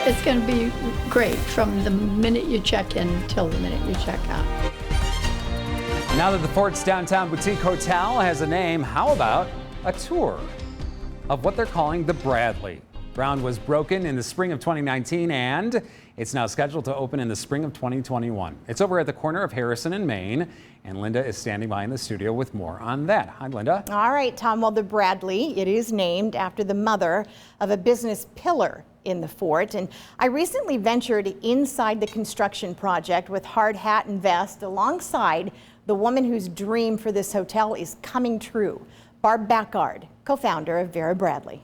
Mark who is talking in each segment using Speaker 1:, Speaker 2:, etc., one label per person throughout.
Speaker 1: It's going to be great from the minute you check in till the minute you check out.
Speaker 2: Now that the Fort's downtown boutique hotel has a name, how about a tour of what they're calling the Bradley? Ground was broken in the spring of 2019 and it's now scheduled to open in the spring of 2021. It's over at the corner of Harrison and Main, and Linda is standing by in the studio with more on that. Hi, Linda.
Speaker 3: All right, Tom. Well, the Bradley, it is named after the mother of a business pillar in the fort. And I recently ventured inside the construction project with hard hat and vest alongside the woman whose dream for this hotel is coming true, Barb Backard, co-founder of Vera Bradley.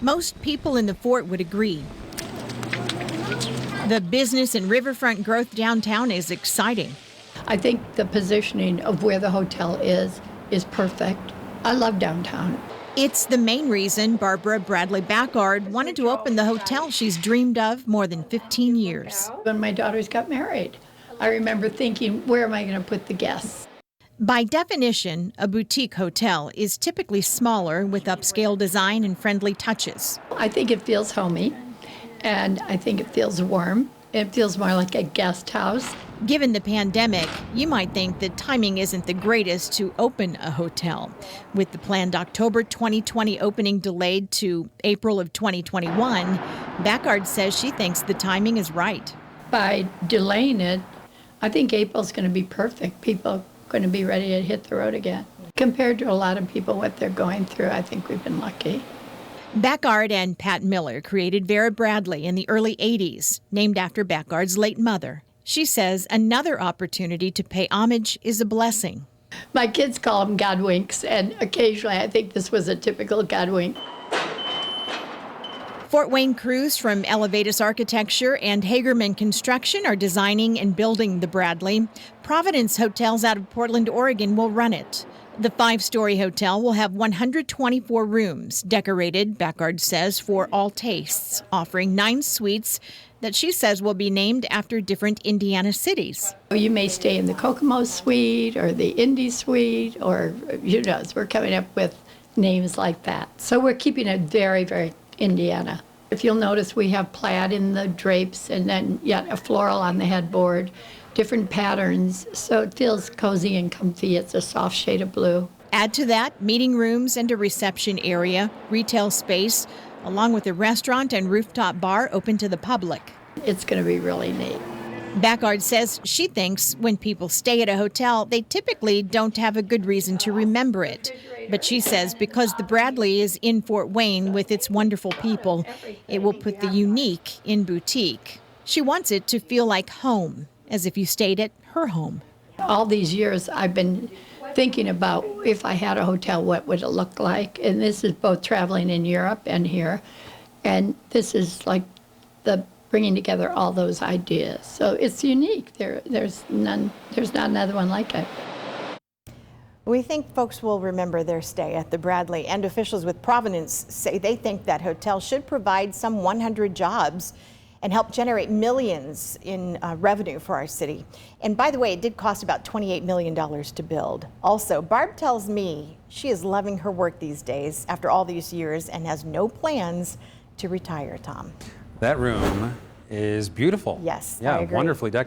Speaker 3: Most people in the fort would agree. The business and riverfront growth downtown is exciting.
Speaker 1: I think the positioning of where the hotel is perfect. I love downtown.
Speaker 3: It's the main reason Barbara Bradley Backard wanted to open the hotel she's dreamed of more than 15 years.
Speaker 1: When my daughters got married, I remember thinking, where am I going to put the guests?
Speaker 3: By definition, a boutique hotel is typically smaller with upscale design and friendly touches.
Speaker 1: I think it feels homey, and I think it feels warm. It feels more like a guest house.
Speaker 3: Given the pandemic, you might think the timing isn't the greatest to open a hotel. With the planned October 2020 opening delayed to April of 2021, Backard says she thinks the timing is right.
Speaker 1: By delaying it, I think April's going to be perfect. People are going to be ready to hit the road again. Compared to a lot of people, what they're going through, I think we've been lucky.
Speaker 3: Backard and Pat Miller created Vera Bradley in the early 80s, named after Backard's late mother. She says another opportunity to pay homage is a blessing.
Speaker 1: My kids call them God winks, and occasionally I think this was a typical God wink.
Speaker 3: Fort Wayne crews from Elevatus Architecture and Hagerman Construction are designing and building the Bradley. Providence Hotels out of Portland, Oregon will run it. The 5-story hotel will have 124 rooms, decorated, Backard says, for all tastes, offering 9 suites that she says will be named after different Indiana cities.
Speaker 1: You may stay in the Kokomo Suite or the Indy Suite, or who knows, we're coming up with names like that. So we're keeping it very, very Indiana. If you'll notice, we have plaid in the drapes and then yet a floral on the headboard, different patterns, so it feels cozy and comfy. It's a soft shade of blue.
Speaker 3: Add to that meeting rooms and a reception area, retail space, along with a restaurant and rooftop bar open to the public.
Speaker 1: It's going to be really neat.
Speaker 3: Backard says she thinks when people stay at a hotel, they typically don't have a good reason to remember it. But she says because the Bradley is in Fort Wayne with its wonderful people, it will put the unique in boutique. She wants it to feel like home, as if you stayed at her home.
Speaker 1: All these years I've been thinking about if I had a hotel, what would it look like? And this is both traveling in Europe and here. And this is like the bringing together all those ideas. So it's unique. There's not another one like it.
Speaker 3: We think folks will remember their stay at the Bradley, and officials with Providence say they think that hotel should provide some 100 jobs and help generate millions in revenue for our city. And by the way, it did cost about $28 million to build. Also, Barb tells me she is loving her work these days after all these years and has no plans to retire, Tom.
Speaker 2: That room is beautiful.
Speaker 3: Yes,
Speaker 2: yeah,
Speaker 3: I agree.
Speaker 2: Wonderfully decorated.